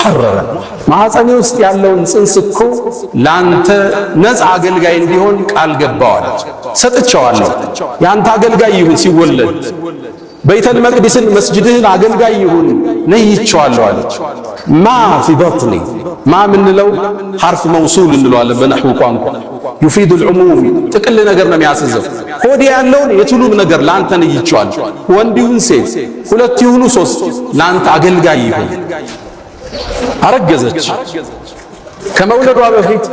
ሙሐረረ ማህፀኔ ውስጥ ያለውን ጽንስ እኮ ላንተ ነፃ አገልጋይ እንዲሆን ቃል ገባዋለች ሰጥቼዋለሁ ያንተ አገልጋይ ይሁን ሲወለድ በይተል መቅዲስን መስጂድህን አገልጋይ ይሁን ነይቼዋለሁ አለች ማ ፊ በጥኒ ማ ምንለው ሐርፍ መውሱል እንለዋለን በነህው ቋንቋ يفيد العموم ጥቅል ነገር ነው የሚያስዘው ሆዴ ያለውን የቱሉም ነገር ላንተ ነይቼዋለሁ ወንድ ይሁን ሴት ሁለት ይሁኑ ሶስት ላንተ አገልጋይ ይሁን አረገዘች ከመውለዷ በፊት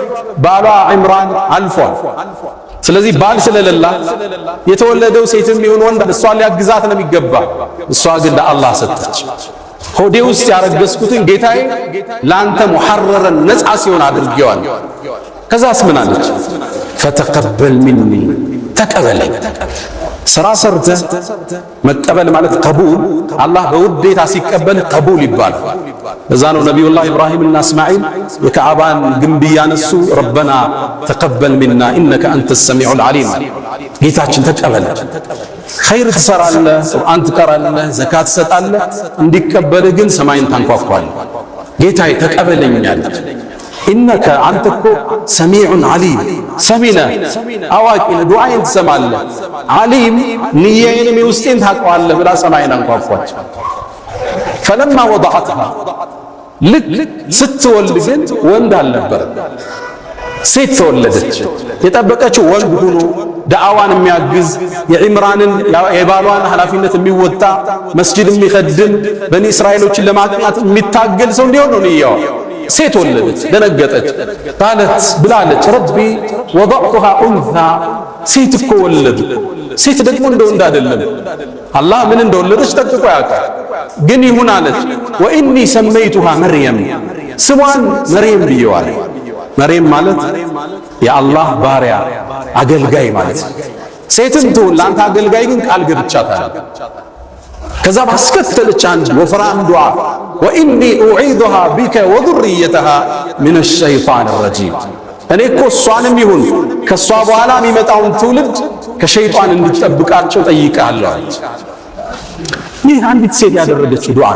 ባሏ ዒምራን አልፏል ስለዚህ ባል ስለሌላ የተወለደው ሴትም ይሁን ወንድ እሷ ሊያግዛት ነው የሚገባ እሷ ግን ለአላህ ሰጠች ሆዴ ውስጥ ያረገዝኩትን ጌታዬ ላንተ ሙሐረረን ነፃ ሲሆን አድርጌዋለሁ ከዛስ ምን አለች ፈተቀበል ሚኒ ተቀበለኝ ስራ ሰርተ መቀበል ማለት ቀቡል አላህ በውዴታ ሲቀበል ቀቡል ይባላል እዛ ነው ነብዩላህ ኢብራሂም እና እስማኤል የካዕባን ግንብ ያነሱ ረበና ተቀበል ሚና ኢነከ አንተ ሰሚዑል ዓሊም ጌታችን ተቀበለ ኸይር ትሰራለህ ቁርአን ትቀራለህ ዘካት ትሰጣለህ እንዲቀበልህ ግን ሰማይን ታንኳኳለህ ጌታዬ ተቀበለኛል ኢነከ አንተ እኮ ሰሚዑን ዓሊም ሰሚነ አዋቂነ ዱዓዬን ትሰማለህ ዓሊም ንያዬንም የውስጤን ታውቀዋለህ ብላ ሰማይን አንኳኳች ፈለማ ወضعتها ልክ ስትወልድ ግን ወንድ አልነበረ ሴት ተወለደች የጠበቀችው ወንድ ሆኖ ዳዕዋን የሚያግዝ የዒምራንን የባሏን ኃላፊነት የሚወጣ መስጂድ የሚኸድም በኒ እስራኤሎችን ለማቅናት የሚታገል ሰው እንዲሆን ነው ንያዋ ሴት ወለደች ደነገጠች ቃለት ብላለች ረቢ وضعتها انثى ሴት እኮ ወለዱ ሴት ደግሞ እንደወንድ አይደለም አላህ ምን እንደወለደች ጠብቆ ያውቃል ግን ይሁን አለች ወኢኒ ሰመይቱሃ መርየም ስሟን መርየም ብየዋለሁ መርየም ማለት የአላህ ባሪያ አገልጋይ ማለት ሴትም ትሁን ላንተ አገልጋይ ግን ቃል ገብቻታለሁ ከዛ ባስከተለች አንድ ወፍራም ዱዓ ወኢኒ ኡዒዙሃ ቢከ ወዙርየተሃ ሚነ ሸይጣን ረጂም እኔ እኮ እሷንም ይሁን ከእሷ በኋላ የሚመጣውን ትውልድ ከሸይጣን እንድትጠብቃቸው ጠይቃለሁ አለች ይህ አንዲት ሴት ያደረገችው ዱዓ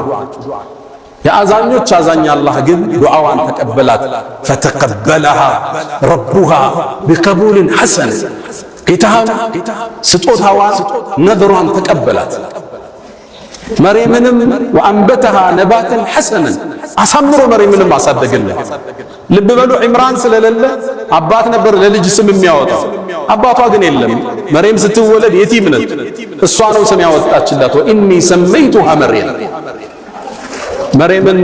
የአዛኞች አዛኝ አላህ ግን ዱዓዋን ተቀበላት ፈተቀበለሃ ረቡሃ ቢቀቡልን ሐሰን ጌታዋ ስጦታዋን ነድሯን ተቀበላት መርየምንም ወአንበተሃ ነባተን ሐሰነን አሳምሮ መርየምንም አሳደገለት ልብ በሉ ዒምራን ስለሌለ አባት ነበር ለልጅ ስም የሚያወጣው አባቷ ግን የለም መርየም ስትወለድ የቲም ነች እሷ ነው ስም ያወጣችላት ወኢኒ ሰመይቱሃ መርየም መርየምን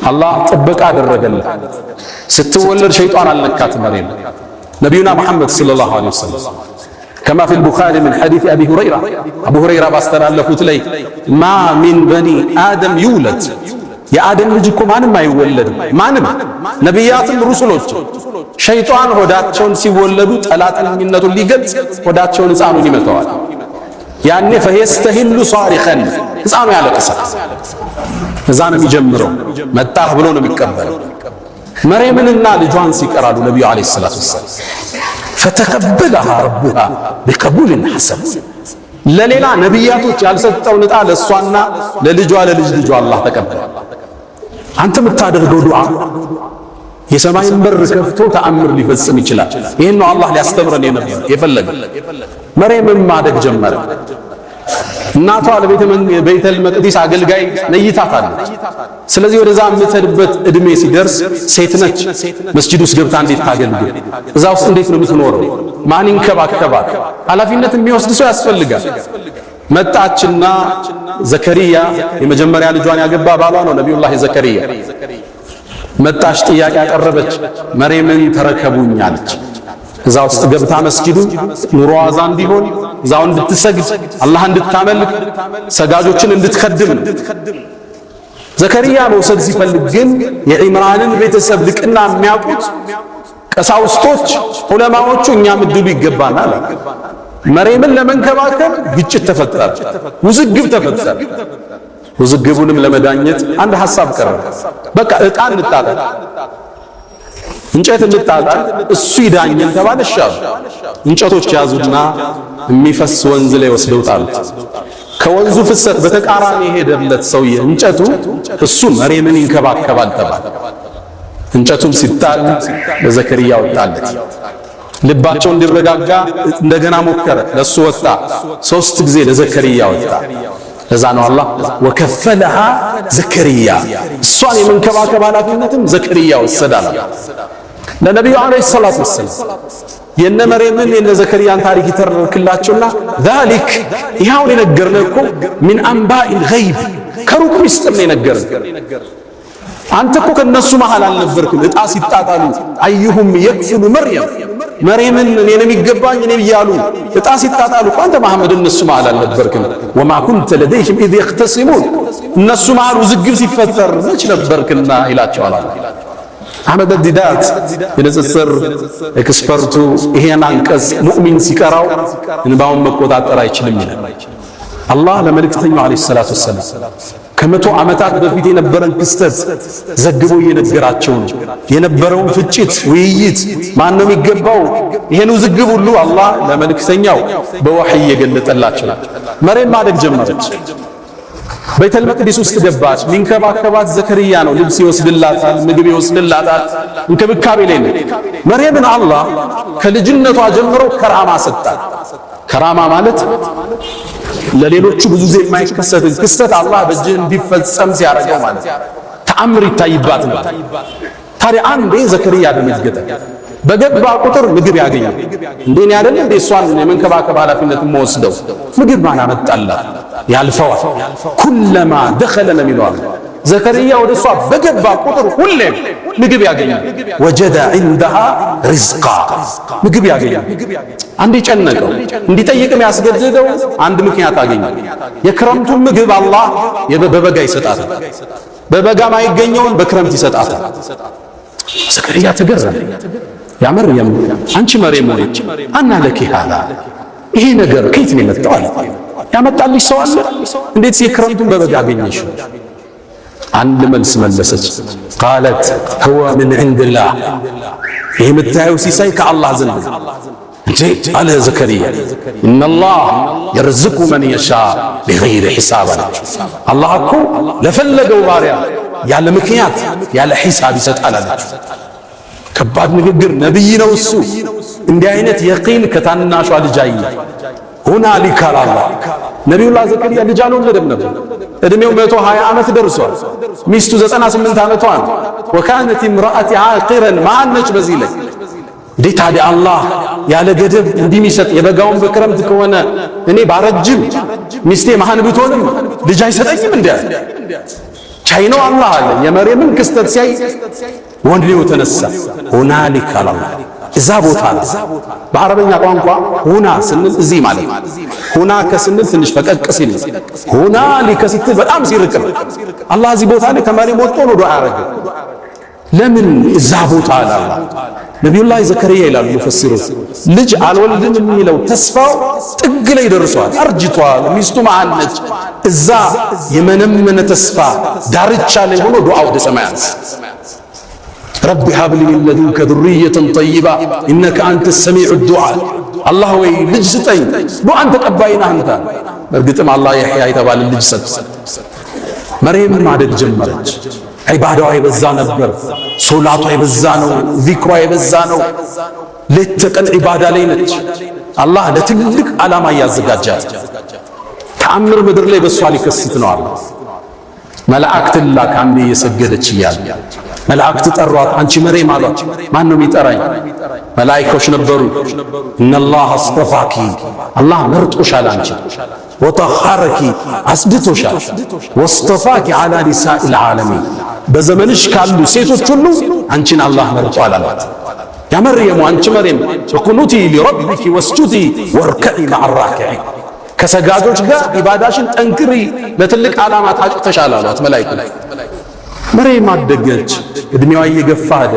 አላህ ጥበቃ አደረገላት ስትወለድ ሸይጣን አልነካት መርየም ነብዩና መሐመድ ሰለላሁ ዐለይሂ ወሰለም كما في البخاري من حديث أبي هريرة أبو هريرة باستلالفوت لي ما من بني آدم يولد يا آدم لجكم ما يولد مانم نبيات رسولوች ሸይጣን ሆዳቸውን ሲወለዱ ጠላትን ሚነቱ ሊገልጽ ሆዳቸውን ህፃኑን ይመታዋል ያኔ فيستهل صارخا ህፃኑ ያለቅሳል እዛ ነው የሚጀምረው መጣህ ብሎ ነው የሚቀበለው መርየምንና ልጇን ሲቀራሉ ነብዩ አለይሂ ሰላቱ ወሰለም فتقبلها ربها بقبول حسن ለሌላ ነብያቶች ያልሰጠው ንጣ ለሷና ለልጇ ለልጅ አላህ ተቀበለ አንተ የምታደርገው ዱዓ የሰማይን በር ከፍቶ ተአምር ሊፈጽም ይችላል ይሄን ነው አላህ ሊያስተምረን የፈለገ መርየምም ማደግ ጀመረ እናቷ ለቤተል መቅዲስ አገልጋይ ነይታታለች ስለዚህ ወደዛ የምትሄድበት እድሜ ሲደርስ ሴት ነች መስጂድ ውስጥ ገብታ እንዴት ታገልግል እዛ ውስጥ እንዴት ነው የምትኖረው ማን ይንከባከባት ኃላፊነት የሚወስድ ሰው ያስፈልጋል መጣችና ዘከሪያ የመጀመሪያ ልጇን ያገባ ባሏ ነው ነብዩላህ ዘከሪያ መጣች ጥያቄ ያቀረበች መርየምን ተረከቡኝ አለች እዛ ውስጥ ገብታ መስጂዱ ኑሮ አዛ እንዲሆን እዛው እንድትሰግድ አላህ እንድታመልክ ሰጋጆችን እንድትከድም ዘከሪያ መውሰድ ሲፈልግ ግን የዒምራንን ቤተሰብ ልቅና የሚያውቁት ቀሳውስቶች ዑለማዎቹ እኛ ምድሉ ይገባናል መርየምን ለመንከባከብ ግጭት ተፈጠረ ውዝግብ ተፈጠረ ውዝግቡንም ለመዳኘት አንድ ሐሳብ ቀረበ በቃ ዕጣ እንጣጣል እንጨት እንጣጣል እሱ ይዳኘን ተባለ ሻው እንጨቶች ያዙና የሚፈስ ወንዝ ላይ ወስደው ጣሉት ከወንዙ ፍሰት በተቃራኒ የሄደለት ሰውዬ እንጨቱ እሱ መሬምን ይንከባከባል ተባለ። እንጨቱም ሲጣል ለዘከርያ ወጣለት። ልባቸው እንዲረጋጋ እንደገና ሞከረ፣ ለሱ ወጣ። 3 ጊዜ ለዘከርያ ወጣ። ለዛ ነው አላህ ወከፈለሃ ዘከርያ፣ እሷን የመንከባከብ ኃላፊነትም ዘከርያ ወሰዳል። ለነብዩ አለይሂ ሰላቱ ወሰላም የነ መርየምን የነ ዘከርያን ታሪክ ይተርክላቸውና ذلك ይሄውን የነገርነው እኮ ሚን አንባኢል ገይብ ከሩቅ ሚስጥር ነው የነገርን። አንተ እኮ ከነሱ መሃል አልነበርክም። እጣ ሲጣጣሉ አዩሁም የክፍሉ መርየምን እኔ ነው የሚገባኝ እኔ ብያሉ እጣ ሲጣጣሉ አንተ መሐመድ እነሱ መሃል አልነበርክም። ወማ ኩንተ ለደይህም ኢዝ የኽተሲሙን እነሱ መሃል ውዝግብ ሲፈጠር መች ነበርክና ይላቸዋል። አህመድ ዲዳት የንጽጽር ኤክስፐርቱ ይሄን አንቀጽ ሙእሚን ሲቀራው እንባውን መቆጣጠር አይችልም ይላል። አላህ ለመልእክተኛው አለይሂ ሰላቱ ወሰላም ከመቶ ዓመታት በፊት የነበረን ክስተት ዘግቦ እየነገራቸው ነው። የነበረውን ፍጭት ውይይት ማን ነው የሚገባው ይሄን ውዝግብ ሁሉ አላህ ለመልእክተኛው በወህይ እየገለጠላቸው ነው። መርየም ማደግ ጀመረች። ቤተል መቅዲስ ውስጥ ገባች። ሚንከባከባት ዘከርያ ነው። ልብስ ይወስድላታል፣ ምግብ ይወስድላታል፣ እንክብካቤ ላይ ነው። መርየምን አላህ ከልጅነቷ ጀምሮ ከራማ ሰጣት። ከራማ ማለት ለሌሎቹ ብዙ ጊዜ የማይከሰት ክስተት አላህ በእጅህ እንዲፈጸም ሲያደርገው ማለት ተአምር ይታይባት ነው። ታዲያ አንዴ ዘከርያ ደነገጠ። በገባ ቁጥር ምግብ ያገኛል። እንደኔ አይደል እንዴ እሷን የመንከባከብ ኃላፊነቱን መወስደው ምግብ ማን አመጣላት? ያልፈዋል። ኩለማ ደኸለ ነው የሚለው ዘከርያ ወደ እሷ በገባ ቁጥር ሁሌም ምግብ ያገኛል። ወጀደ ዐንደሃ ሪዝቃ ምግብ ያገኛል። አንዴ ጨነቀው። እንዲጠይቅም ያስገድደው አንድ ምክንያት አገኘ። የክረምቱን ምግብ አላህ በበጋ ይሰጣታል። በበጋ ማይገኘውን በክረምት ይሰጣታል። ዘከርያ ተገረመ። ያ መርየም አንቺ መርየም ሆይ አና ለኪ ሃዛ ይሄ ነገር ከየት ነው የመጣው አለ። ያመጣልሽ ሰው አለ? እንዴት የክረምቱን በበጋ አገኘሽ? አንድ መልስ መለሰች። ቃለት ሁወ ምን ዐንድላህ ይሄ የምታየው ሲሳይ ከአላህ ዘንድ እንጂ አለ ዘከርያ ኢነላህ የርዝቁ መን የሻ ቢገይሪ ሒሳብ። አላህ እኮ ለፈለገው ባሪያ ያለ ምክንያት ያለ ሒሳብ ይሰጣል አለች። ከባድ ንግግር። ነብይ ነው እሱ። እንዲህ አይነት የቂን ከታናሿ ልጅ አየ። ሁናሊከ አላህ ነቢዩላህ ዘከርያ ልጅ አልወለደም ነበር። እድሜው 120 ዓመት ደርሷል። ሚስቱ 98 ዓመቷ ነው። ወካነት ኢምራአቲ ዓቂረን ማነች በዚህ ላይ እንዴ ታዲያ አላህ ያለ ገደብ እንዲሚሰጥ የበጋውን በክረምት ከሆነ እኔ ባረጅም ሚስቴ መሃን ብትሆንም ልጅ አይሰጠኝም እንዴ? ቻይ ነው አላህ አለ። የመርየምን ክስተት ሲያይ ወንድ ነው ተነሳ። ሁናሊከ አላህ እዛ ቦታ ነው። በአረበኛ ቋንቋ ሁና ስንል እዚህ ማለት ነው። ሁና ከስንል ትንሽ ፈቀቅ ሲል ሁናሊከ ስትል በጣም ሲርቅ ነው። አላህ እዚህ ቦታ ላይ ከመርየም ወጥቶ ነው ዱዓ ያደረገ። ለምን እዛ ቦታ አለ አላህ? ነቢዩላህ ዘከርያ ይላሉ ሙፈሲሮች ልጅ አልወልድም የሚለው ተስፋው ጥግ ላይ ደርሷል። አርጅቷል። ሚስቱ መሃል ነች። እዛ የመነመነ ተስፋ ዳርቻ ላይ ሆኖ ዱዓ ወደ ሰማይ አንስ ረቢ ሀብሊ ሚን ለዱንከ ዙርየተን ጠይባ ኢነከ አንተ ሰሚዑ ዱዓ። አላህ ወይ ልጅ ስጠኝ፣ ዱዓን ተቀባይ ነህ አንተ። በእርግጥም አላህ የሕያ የተባለ ልጅ ሰጠ። መርየም ማደግ ጀመረች። ዒባዳዋ የበዛ ነበር። ሶላቷ የበዛ ነው። ዚክሯ የበዛ ነው። ሌት ተቀን ዒባዳ ላይ ነች። አላህ ለትልቅ ዓላማ እያዘጋጃት ተአምር ምድር ላይ በሷ ሊከስት ነው አለ። መላእክት ላክ አንዴ እየሰገደች እያለ መላእክት ጠሯት። አንቺ መርየም አሏት። ማን ነው የሚጠራኝ? መላእክቶች ነበሩ። ኢነላህ አስጠፋኪ አላህ መርጦሻል አንቺ ወጠኸረኪ አስድቶሻል ወስጠፋኪ ዐላ ኒሳኢል ዓለሚን በዘመንሽ ካሉ ሴቶች ሁሉ አንቺን አላህ መርጧል አሏት። ያ መርየም አንቺ መርየም ወቁኑቲ ሊረቢኪ ወስጁዲ ወርከዒ መዐ ራኪዒን ከሰጋጆች ጋር ኢባዳሽን ጠንክሪ ለትልቅ ዓላማ ታጭተሻል አሏት መላእክቱ። መርየም አደገች። እድሜዋ እየገፋ ሄደ።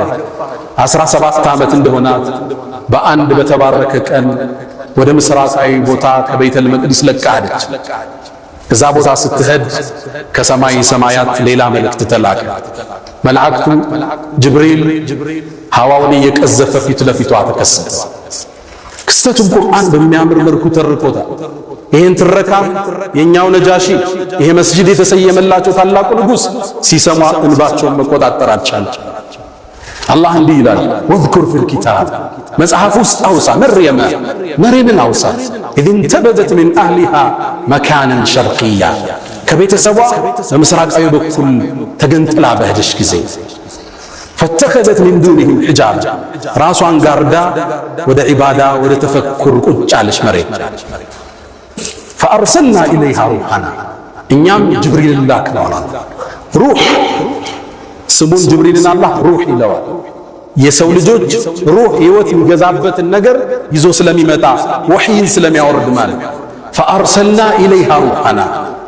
17 ዓመት እንደሆናት በአንድ በተባረከ ቀን ወደ ምስራቃዊ ቦታ ከቤተል መቅዲስ ለቃ ሄደች። እዛ ቦታ ስትሄድ ከሰማይ ሰማያት ሌላ መልእክት ተላከ። መልአክቱ ጅብሪል ሐዋውን እየቀዘፈ ፊት ለፊቷ ተከሰተ። ክስተቱን ቁርአን በሚያምር መልኩ ተርኮታል። ይሄን ትረካም የኛው ነጃሺ ይሄ መስጂድ የተሰየመላቸው ታላቁ ንጉስ ሲሰማ እንባቸውን መቆጣጠር አልቻለም። አላህ እንዲህ ይላል ወዝኩር ፊል ኪታብ መጽሐፍ ውስጥ አውሳ መርየምን አውሳ ኢዝ እንተበዘት ሚን አህሊሃ መካነን ሸርቅያ ከቤተሰቧ በምስራቃዊ በኩል ተገንጥላ በሄደች ጊዜ ፈተኸዘት ሚን ዱኒሂም ሒጃብ ራሷን ጋርዳ ወደ ዒባዳ ወደ ተፈኩር ቁጭ አለች መሬት። ፈአርሰልና ኢለይሃ ሩሐና እኛም ጅብሪልን ላክነው። ሩህ ስሙን ጅብሪልን አላህ ሩህ ይለዋል። የሰው ልጆች ሩህ ህይወት የሚገዛበትን ነገር ይዞ ስለሚመጣ ወህይን ስለሚያወርድ ማለት ፈአርሰልና ኢለይሃ ሩሐና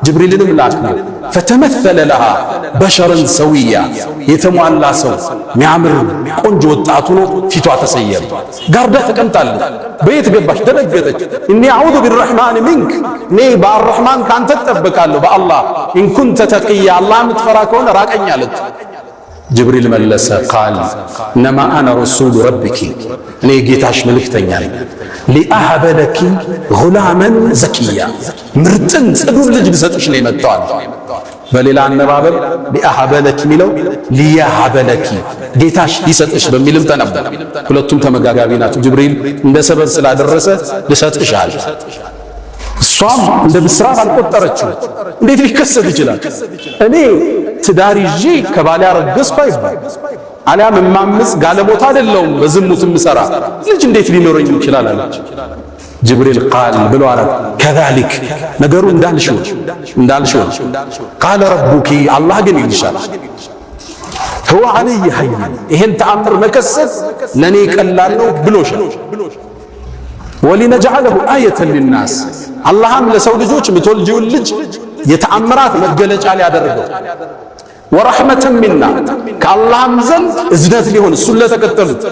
ጅብሪልንም ላክነው። ፈተመሰለ ለሃ በሸረን ሰውያ የተሟላ ሰው ሚያምር ቆንጆ ወጣት ሆኖ ፊቷ ተሰየረ። ጋርዳ ተቀምጣለች። በየት ገባች? ደነገጠች። እኒ አዑዙ ቢረሕማን ሚንክ እኔ በአርረሕማን ካንተ እጠበቃለሁ በአላህ ኢንኩንተ ተቅያ አላህ የምትፈራ ከሆነ ራቀኝ አለች። ጅብሪል መለሰ ቃል እነማ አነ ረሱሉ ረቢኪ እኔ ጌታሽ መልእክተኛ ነኝ። ሊአሀበ ለኪ ጉላመን ዘኪያ ምርጥን ጽዱን ልጅ ልሰጥሽ ነው የመጣው። በሌላ አነባበብ ሊአሀበ ለኪ ሚለው ሊያሀበ ለኪ ጌታሽ ሊሰጥሽ በሚልም ተነበበ። ሁለቱም ተመጋጋቢ ናቸው። ጅብሪል እንደ ሰበብ ስላደረሰ ልሰጥሽ አለ። እሷም እንደ ብስራት አልቆጠረችው። እንዴት ሊከሰት ይችላል? እኔ ትዳር ይዤ ከባሌ አረገዝኩ አይባል፣ አሊያም እማምስ ጋለሞታ አይደለሁም በዝሙት ምሰራ ልጅ እንዴት ሊኖረኝ ይችላል አለች። ጅብሪል ቃል ብሎ አለ ከዛሊክ ነገሩ እንዳልሽው ቃለ ረቡኪ አላህ ግን ይልሻል ሁወ ዐለይሂ ሀይን ይሄን ተአምር መከሰት ለኔ ቀላል ነው ብሎሻል። ወሊነጅዐለሁ አየተን ሊናስ አላህም ለሰው ልጆች ምትወልጂውን ልጅ የተአምራት መገለጫ ሊያደርገው ወረሕመተን ሚና ከአላህም ዘንድ እዝነት ሊሆን እሱን ለተከተሉት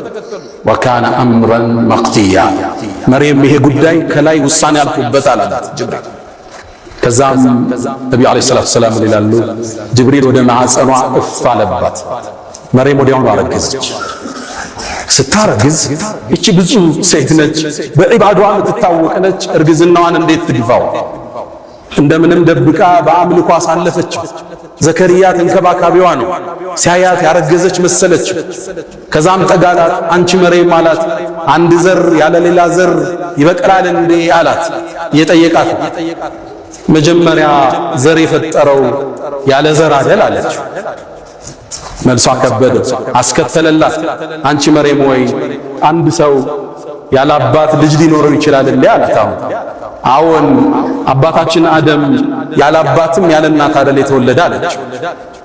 ወካነ አምረን መቅድያ መርየም ይሄ ጉዳይ ከላይ ውሳኔ አልፎበታል አላት ጅብሪል። ከዛም ነቢዩ ዓለይሂ ሰላቱ ወሰላም ይላሉ ጅብሪል ወደ ማዕፀኗ እፍ አለባት። መርየም ወዲያውኑ አረገዘች። ስታረግዝ እቺ ብዙ ሴት ነች፣ በዒባዷ የምትታወቅ ነች። እርግዝናዋን እንዴት ትግፋው? እንደምንም ደብቃ በአምልኮ አሳለፈችው። ዘከርያ ተንከባካቢዋ ነው። ሲያያት ያረገዘች መሰለች። ከዛም ጠጋላት። አንቺ መርየም አላት አንድ ዘር ያለ ሌላ ዘር ይበቅላል እንዴ አላት። እየጠየቃት መጀመሪያ ዘር የፈጠረው ያለ ዘር አይደል አለች። መልሷ ከበደ። አስከተለላት አንቺ መርየም ወይ አንድ ሰው ያለ አባት ልጅ ሊኖረው ይችላል እንዴ አላት። አዎን አባታችን አደም ያለ አባትም ያለ እናት አይደል የተወለደ አለች።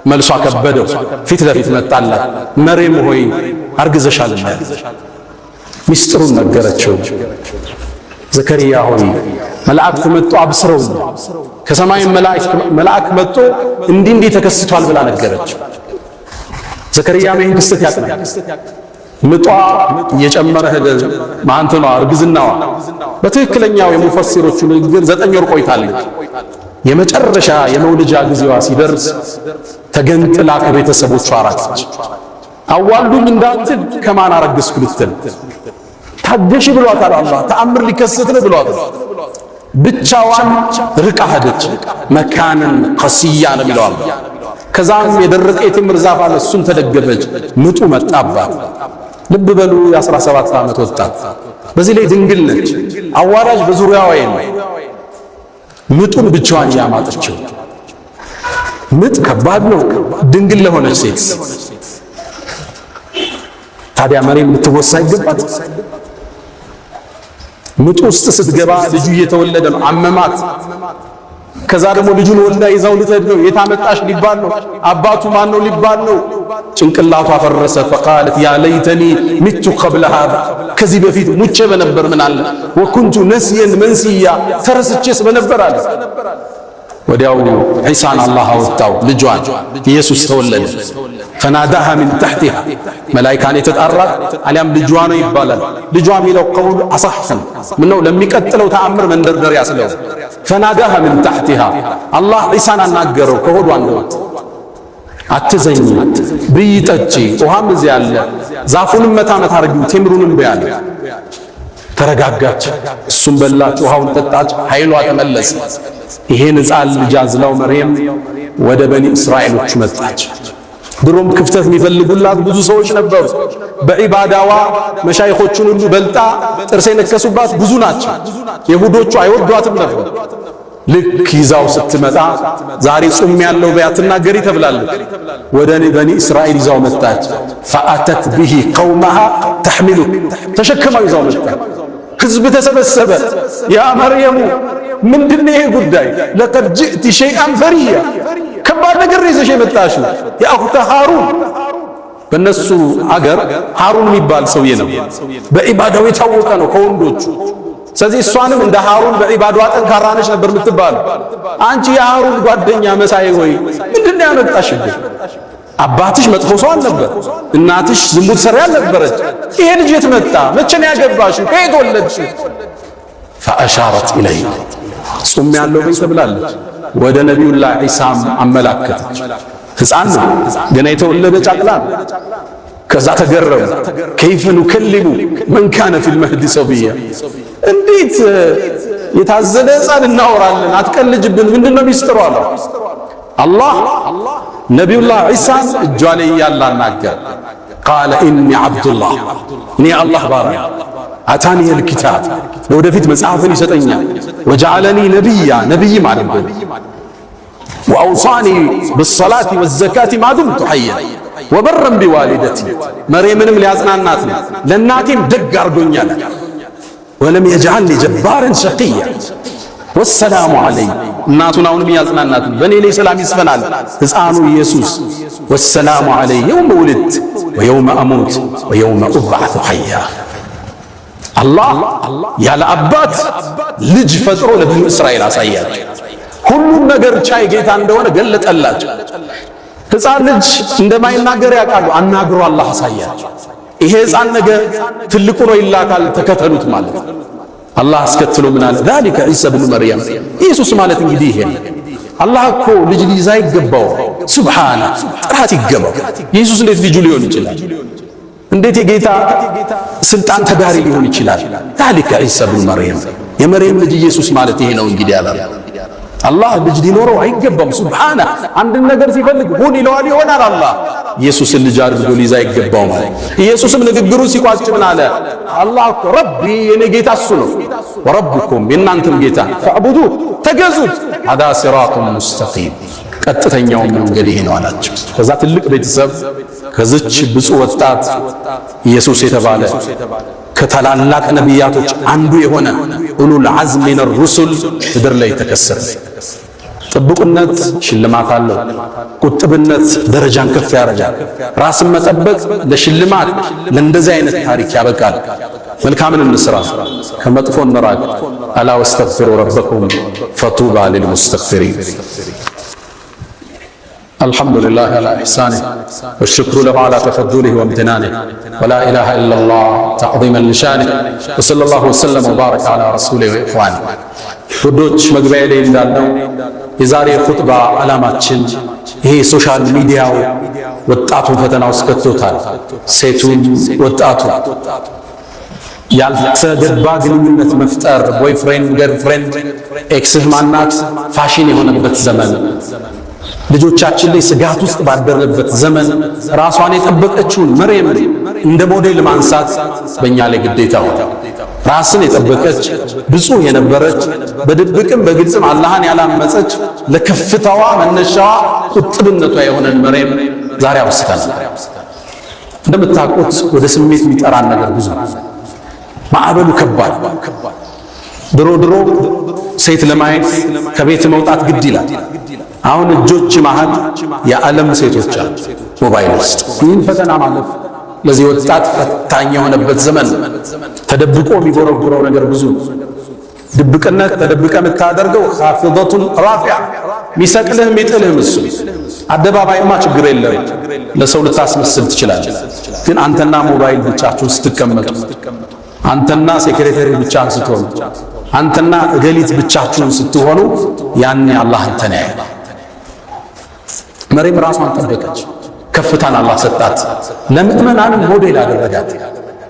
መልሷ ከበደው። ፊት ለፊት መጣላት። መርየም ሆይ አርግዘሻልና ሚስጥሩን ነገረችው። ዘከርያ ሆይ መላእክት መጥቶ አብስረው ከሰማይ መልአክ መጥቶ እንዲህ ተከስቷል ብላ ነገረችው። ዘከርያ ይህን ክስተት ያውቃል። ምጧ እየጨመረ ሄደ። ማንተኗ እርግዝናዋ በትክክለኛው የሙፈሲሮቹ ንግግር 9 ወር ቆይታለች። የመጨረሻ የመውለጃ ጊዜዋ ሲደርስ ተገንጥላ ከቤተሰቦቿ ራቀች። አዋልዱኝ እንዳትል ከማን አረግዝኩ ልትል ታገሺ ብሏታል አላህ። ተአምር ሊከሰት ነው ብሏታል። ብቻዋን ርቃ ሄደች። መካንን ቀስያ ነው የሚለው አላህ። ከዛም የደረቀ የትምር ዛፍ አለ፣ እሱን ተደገፈች። ምጡ መጣባት። ልብ በሉ የ17 ዓመት ወጣት፣ በዚህ ላይ ድንግል ነች። አዋላጅ በዙሪያዋ የለም። ምጡን ብቻዋን ያማጠችው። ምጥ ከባድ ነው ድንግል ለሆነች ሴት። ታዲያ መርየም ልትወሳ ይገባት? ምጡ ውስጥ ስትገባ ልጁ እየተወለደ ነው። አመማት። ከዛ ደግሞ ልጁን ወልዳ ይዛው ልትሄድ ነው። የታመጣሽ ሊባል ነው። አባቱ ማን ነው ሊባል ነው። ጭንቅላቷ ፈረሰ። ፈቃለት ያ ለይተኒ ሚቱ ቀብለ ሃዛ ከዚህ በፊት ሙቼ በነበር ምን አለ ወኩንቱ ነስየን መንስያ ተረስቼስ በነበር አለ። ወዲያው ዒሳን አላህ አወጣው። ልጇን ኢየሱስ ተወለደ። ፈናዳሃ ሚን ተሕቲሃ መላኢካን የተጣራት አሊያም ልጇ ነው ይባላል። ልጇ የሚለው ቀውል አሳሕን ምነው ለሚቀጥለው ተአምር መንደርደሪያ ስለው ፈናዳሃ ሚን ተሕቲሃ አላህ ዒሳን አናገረው ከሆዷ እንደወጥ አትዘኝ ብይ ጠጪ ውሃም እዚህ አለ ዛፉንም መታ አርጊው ቴምሩንም በያለ ተረጋጋች። እሱም በላች፣ ውሃውን ጠጣች፣ ኃይሏ ተመለሰ። ይሄን ሕፃን ልጅ አዝላው መርየም ወደ በኒ እስራኤሎች መጣች። ድሮም ክፍተት የሚፈልጉላት ብዙ ሰዎች ነበሩ። በዒባዳዋ መሻይኾቹን ሁሉ በልጣ ጥርስ የነከሱባት ብዙ ናቸው። ይሁዶቹ አይወዷትም ነበር። ልክ ይዛው ስትመጣ ዛሬ ጾም ያለው በያትና ገሪ ተብላለች። ወደ በኒ እስራኤል ይዛው መጣች። ፈአተት ቢሂ ቀውመሃ ተሕሚሉ ተሸክማው ይዛው መጣች። ሕዝብ ተሰበሰበ። ያ መርየሙ ምንድነው ይሄ ጉዳይ? ለቀድ ጅእቲ ሸይአን ፈሪያ ከባድ ነገር ይዘሽ የመጣሽው የአኽተ ሃሩን። በእነሱ አገር ሃሩን የሚባል ሰውዬ ነው። በዒባዳው የታወቀ ነው ከወንዶቹ። ስለዚህ እሷንም እንደ ሃሩን በዒባዳዋ ጠንካራ ነች ነበር የምትባል። አንቺ የሃሩን ጓደኛ መሳይ ሆይ ምንድነው ያመጣሽብኝ? አባትሽ መጥፎ ሰው አልነበር፣ እናትሽ ዝሙት ሰሪ አልነበረች። ይሄ ልጅ የት መጣ? መቼ ነው ያገባሽው? ከየት ወለድሽው? ፈአሻረት ኢለይ ጾም ያለው በይ ተብላለች። ወደ ነቢዩላህ ዒሳም አመላከተች። ሕፃን ነው ገና የተወለደ ጫቅላ ነው። ከዛ ተገረሙ። ከይፈ ኑከሊሙ መን ካነ ፊል መህዲ ሰብያ፣ እንዴት የታዘለ ሕፃን እናወራለን? አትቀልጅብን፣ ምንድነው ሚስጥሩ አለው። አላህ ነቢዩላህ ዒሳን እጇ ላይ እያለ አናገረ። ቃለ ኢኒ ዓብዱላህ፣ እኔ አላህ ባሪያ፣ አታኒየል ኪታብ፣ ለወደፊት መጽሐፍን ይሰጠኛል። ወጀዐለኒ ነቢያ፣ ነቢይ ማለት ነው። ወአውሳኒ ብሰላቲ ወዘካቲ ማ ዱምቱ ሐየን ወበረን ቢዋሊደቲ፣ መርየምንም ሊያጽናናት ነው። ለእናቴም ደግ አርጎኛል። ወለም የጅዐልኒ ጀባረን ሸቂያ ወሰላሙ ዐለይ፣ እናቱን አሁንም ያጽናናት ነው። በእኔ ላይ ሰላም ይስፈናል ሕፃኑ ኢየሱስ። ወሰላሙ ዐለይ የውመ ውልድት ወየውመ አሙት ወየውመ ኡብዐቱ ሐያ። አላህ ያለ አባት ልጅ ፈጥሮ ለብዙ እስራኤል አሳያቸው። ሁሉም ነገር ቻይ ጌታ እንደሆነ ገለጠላቸው። ሕፃን ልጅ እንደማይናገር ያውቃሉ። አናግሮ አላህ አሳያቸው። ይሄ ሕፃን ነገ ትልቁ ነው ይላካል፣ ተከተሉት ማለት ነው። አላህ አስከትሎ ምን አለ? ዛሊከ ዒሳ ብኑ መርየም፣ ኢየሱስ ማለት እንግዲህ ይሄ ነው። አላህ እኮ ልጅ ሊይዝ አይገባው፣ ሱብሓነ ጥራት ይገባው። ኢየሱስ እንዴት ልጁ ሊሆን ይችላል? እንዴት የጌታ ስልጣን ተጋሪ ሊሆን ይችላል? ዛሊከ ዒሳ ብኑ መርየም፣ የመርየም ልጅ ኢየሱስ ማለት ይሄ ነው እንግዲህ አለ። አላህ ልጅ ሊኖረው አይገባም። ሱብሓነ አንድን ነገር ሲፈልግ ሁን ይለዋል፣ ይሆናል። አላህ ኢየሱስን ልጅ አድርጎ ሊይዝ አይገባው ማለት። ኢየሱስም ንግግሩ ሲቋጭ ምን አለ? አላህ እኮ ረቢ፣ የኔ ጌታ እሱ ነው። ወረብኩም፣ የእናንተም ጌታ ፈዕቡዱ፣ ተገዙት። ሀዛ ሲራጡን ሙስተቂም፣ ቀጥተኛው መንገድ ይሄ ነው አላቸው። ከዛ ትልቅ ቤተሰብ ከዝች ብፁዕ ወጣት ኢየሱስ የተባለ ከታላላቅ ነቢያቶች አንዱ የሆነ ኡሉል ዐዝም ሚነ ሩሱል ምድር ላይ ተከሰተ። ጥብቅነት ሽልማት አለው። ቁጥብነት ደረጃን ከፍ ያደርጋል። ራስን መጠበቅ ለሽልማት ለእንደዚህ አይነት ታሪክ ያበቃል። መልካምን እንስራ፣ ከመጥፎ እንራቅ። አላ ወስተግፊሩ ረበኩም ፈጡባ ሊልሙስተግፊሪን። الحمد لله على إحسانه والشكر له على تفضله وامتنانه ولا إله إلا الله تعظيما لشانه وصلى الله وسلم وبارك على رسوله وإخوانه. ውዶች መግቢያ ላይ እንዳልነው የዛሬ ኹጥባ ዓላማችን ይሄ ሶሻል ሚዲያው ወጣቱን ፈተና ውስጥ ከቶታል። ሴቱን ወጣቱ ያልተገባ ግንኙነት መፍጠር፣ ቦይፍሬንድ ገርልፍሬንድ፣ ኤክስህ ማናት ፋሽን የሆነበት ዘመን፣ ልጆቻችን ላይ ስጋት ውስጥ ባደረበት ዘመን ራሷን የጠበቀችውን መርየም እንደ ሞዴል ማንሳት በእኛ ላይ ግዴታ ሆነ። ራስን የጠበቀች ብፁዕ የነበረች በድብቅም በግልጽም አላህን ያላመፀች ለከፍታዋ መነሻዋ ቁጥብነቷ የሆነን መርየም ዛሬ አውስተናል። እንደምታውቁት ወደ ስሜት የሚጠራን ነገር ብዙ ነው። ማዕበሉ ከባድ። ድሮ ሴት ለማየት ከቤት መውጣት ግድ ይላል። አሁን እጆች መሃል የዓለም ሴቶች አሉ ሞባይል ውስጥ። ይህን ፈተና ማለፍ ለዚህ ወጣት ፈታኝ የሆነበት ዘመን። ተደብቆ የሚጎረጉረው ነገር ብዙ። ድብቅነት ተደብቀ የምታደርገው ኻፊደቱን ራፊዓ፣ ሚሰቅልህ ሚጥልህ እሱ። አደባባይማ ችግር የለም ለሰው ልታስመስል ትችላለህ። ግን አንተና ሞባይል ብቻችሁን ስትቀመጡ፣ አንተና ሴክሬታሪ ብቻህን ስትሆኑ፣ አንተና እገሊት ብቻችሁን ስትሆኑ ያኔ አላህ አንተን ያያል። መርየም ራሷን ጠበቀች። ከፍታን አላህ ሰጣት። ለምእመናንም ሞዴል አደረጋት።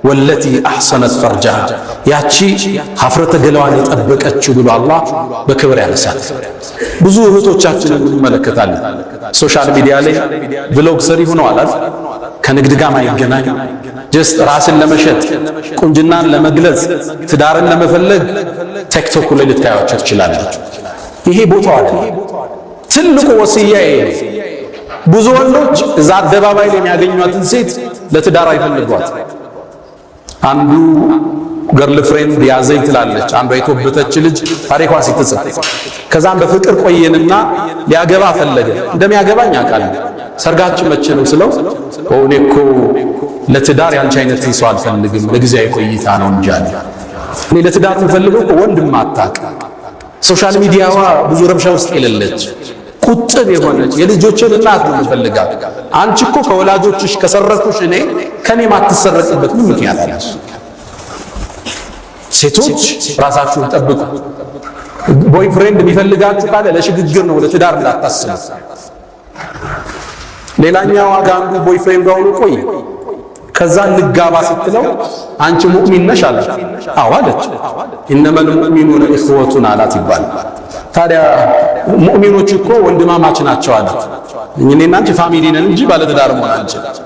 ወለቲ አሕሰነት ፈርጃሃ ያቺ ሀፍረተ ገላዋን የጠበቀችው ብሎ አላህ በክብር ያነሳል። ብዙ እህቶቻችንን እንመለከታለን ሶሻል ሚዲያ ላይ ብሎግ ሰሪ ሆነዋል። ከንግድ ጋር ማይገናኝ ጀስት ራስን ለመሸጥ ቁንጅናን ለመግለጽ ትዳርን ለመፈለግ ቲክቶክ ላይ ልታያቸው ትችላላችሁ። ይሄ ቦታው አይደለም። ትልቁ ወሲያዬ ብዙ ወንዶች እዛ አደባባይ ላይ የሚያገኟትን ሴት ለትዳር አይፈልጓት። አንዱ ገርል ፍሬንድ ያዘኝ ትላለች፣ አንዷ የተወበተች ልጅ ታሪኳ ሲትጽፍ ከዛም በፍቅር ቆየንና ሊያገባ ፈለገ። እንደሚያገባኝ አውቃለሁ። ሰርጋችን መቼ ነው ስለው እኔ እኮ ለትዳር ያንቺ አይነት ሰው አልፈልግም ለጊዜያዊ ቆይታ ነው እንጂ አለ። እኔ ለትዳር የምፈልገው ወንድም አታውቅ፣ ሶሻል ሚዲያዋ ብዙ ረብሻ ውስጥ የሌለች ቁጥብ የሆነች የልጆችን እናት ነው የምፈልጋት። አንቺ እኮ ከወላጆችሽ ከሰረኩሽ እኔ ከኔ ማትሰረቅበት ምን ምክንያት አለሽ? ሴቶች ራሳችሁን ጠብቁ። ቦይፍሬንድ የሚፈልጋችሁ ካለ ለሽግግር ነው፣ ለትዳር እንዳታስቡ። ሌላኛው አንዱ ቦይፍሬንድ ጋር ሆኖ ቆይ ከዛ እንጋባ ስትለው አንቺ ሙእሚን ነሽ አላት። አዎ አለች። ኢነመል ሙእሚኑነ ኢኽወቱን አላት ይባላል። ታዲያ ሙእሚኖች እኮ ወንድማማች ናቸው አላት። እኔና አንቺ ፋሚሊ ነን እንጂ ባለትዳር መሆን አንችልም።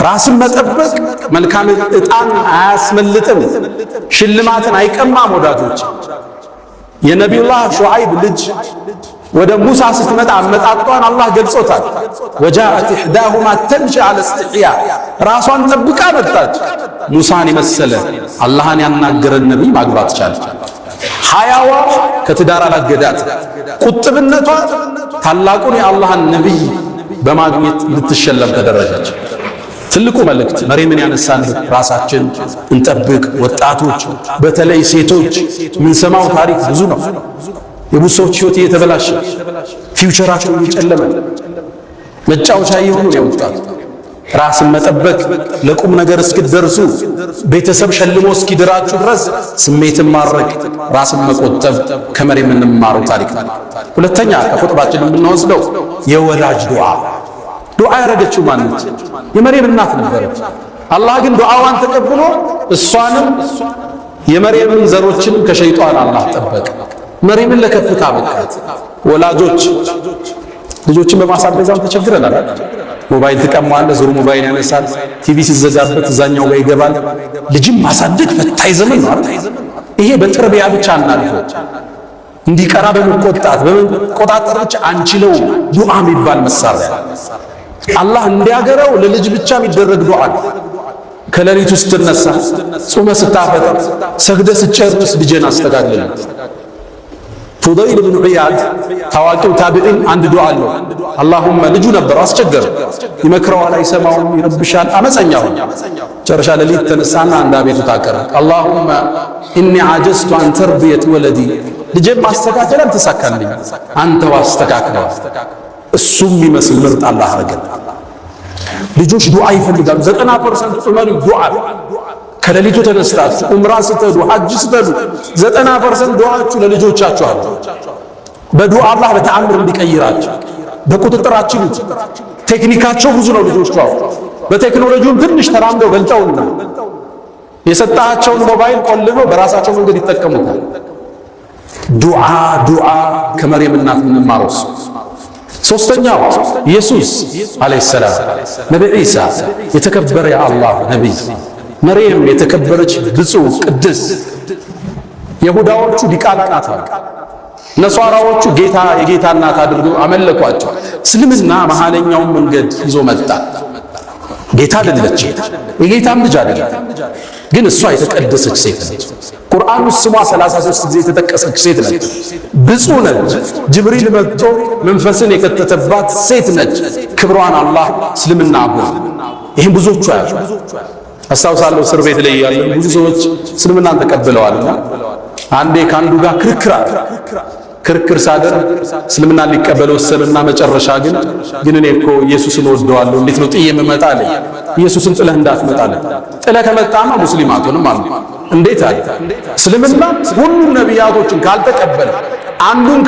ራስን መጠበቅ መልካም ዕጣን አያስመልጥም፣ ሽልማትን አይቀማም። ወዳጆች የነቢዩላህ ሹዓይብ ልጅ ወደ ሙሳ ስትመጣ አመጣጧን አላህ ገልጾታል። ወጃአት ኢሕዳሁማ ተምሺ ዐለ እስትሕያ ራሷን ጠብቃ መጣች። ሙሳን የመሰለ አላህን ያናገረን ነቢይ ማግባት ቻለች። ሐያዋ ከትዳር አላገዳት። ቁጥብነቷ ታላቁን የአላህን ነቢይ በማግኘት ልትሸለም ተደረገች። ትልቁ መልእክት መርየምን ያነሳን ራሳችን እንጠብቅ። ወጣቶች በተለይ ሴቶች የምንሰማው ታሪክ ብዙ ነው። የብዙ ሰዎች ሕይወት እየተበላሸ ፊውቸራቸው እየጨለመ መጫወቻ እየሆኑ ነው የወጣት። ራስን መጠበቅ ለቁም ነገር እስክትደርሱ ቤተሰብ ሸልሞ እስኪድራችሁ ድረስ ስሜትን ማድረግ ራስን መቆጠብ ከመርየም የምንማረው ታሪክ ነው። ሁለተኛ ከኹጥባችን የምንወስደው የወላጅ ዱዓ ያደረገችው ማነች? የመርየም እናት ነበረች። አላህ ግን ዱዓዋን ተቀብሎ እሷንም የመርየምን ዘሮችንም ከሸይጣን አላህ ጠበቀ። መርየምን ለከፍታ በቃት። ወላጆች ልጆችን በማሳደግ ተቸግረናል። ሞባይል ትቀማዋለህ፣ ዙሩ ሞባይል ያነሳል። ቲቪ ሲዘጋበት እዛኛው ጋር ይገባል። ልጅም ማሳደግ ፈታኝ ዘመን ነው። ይሄ በጥርቢያ ብቻ እናልፈው እንዲቀራ በመቆጣጠር ብቻ አንችለው። ዱዓ የሚባል መሳሪያ አላህ እንዲያገረው ለልጅ ብቻ የሚደረግ ዱዓ። ከሌሊቱ ስትነሳ፣ ጾመ ስታፈጥር፣ ሰግደ ስትጨርስ ልጄን አስተጋግል። ፉደይል ብን ዒያድ ታዋቂው ታቢዒን አንድ ዱዓ አለው። አላሁመ ልጁ ነበር አስቸገረ፣ ይመክረዋል፣ አይሰማውም፣ ይረብሻል፣ አመፀኛ ሆነ። ጨረሻ ሌሊት ተነሳና አንድ አቤቱታ አቀረበ። አላሁመ ኢኒ ዐጀዝቱ አን ተርቢየት ወለዲ፣ ልጄን ማስተካከል አልተሳካልኝ፣ አንተው አስተካክለው። እሱም የሚመስል ምርጥ አላህ አረገ። ልጆች ዱዓ ይፈልጋሉ። 90% ዑመሩ ዱዓ። ከሌሊቱ ተነስታችሁ ዑምራ ስትሄዱ ሐጅ ስትሄዱ 90% ዱዓችሁ ለልጆቻችሁ አለ። በዱዓ አላህ በተአምር እንዲቀይራችሁ በቁጥጥራችን። ቴክኒካቸው ብዙ ነው ልጆቹ። በቴክኖሎጂውም ትንሽ ተራምደው በልጠውና የሰጣቸውን ሞባይል ቆልፈው በራሳቸው መንገድ ይጠቀሙታል። ዱዓ ከመርየም እናት የምንማረው። ሶስተኛው ኢየሱስ አለይሂ ሰላም፣ ነብይ ኢሳ የተከበረ የአላህ ነብይ፣ መርየም የተከበረች ብፁዕ ቅድስ። የሁዳዎቹ ዲቃላ ናት አሉ። ነሷራዎቹ ጌታ የጌታ እናት አድርገው አመለኳቸው። እስልምና መሃለኛውን መንገድ ይዞ መጣ። ጌታ አይደለች፣ የጌታም ልጅ አይደለም፣ ግን እሷ የተቀደሰች ሴት ነች። ቁርአን ውስጥ ስሟ 33 ጊዜ የተጠቀሰች ሴት ነች። ብፁዕ ነች። ጅብሪል መጥቶ መንፈስን የከተተባት ሴት ነች። ክብሯን አላህ እስልምና አቦ ይህም ብዙዎቹ ያሉ አስታውሳለሁ። እስር ቤት ላይ ያሉ ብዙ ሰዎች እስልምናን ተቀብለዋልና አንዴ ከአንዱ ጋር ክርክር ሳደርግ እስልምናን ሊቀበል ወሰንና መጨረሻ ግን እኔ እኮ ኢየሱስን ወደዋለሁ፣ እንዴት ነው ጥዬ የምመጣ አለኝ። ኢየሱስን ጥለህ እንዳትመጣለህ፣ ጥለህ ከመጣማ ሙስሊማቱንም አሉ። እንዴት አለ እስልምና ሁሉም ነቢያቶችን ካልተቀበለ አንዱን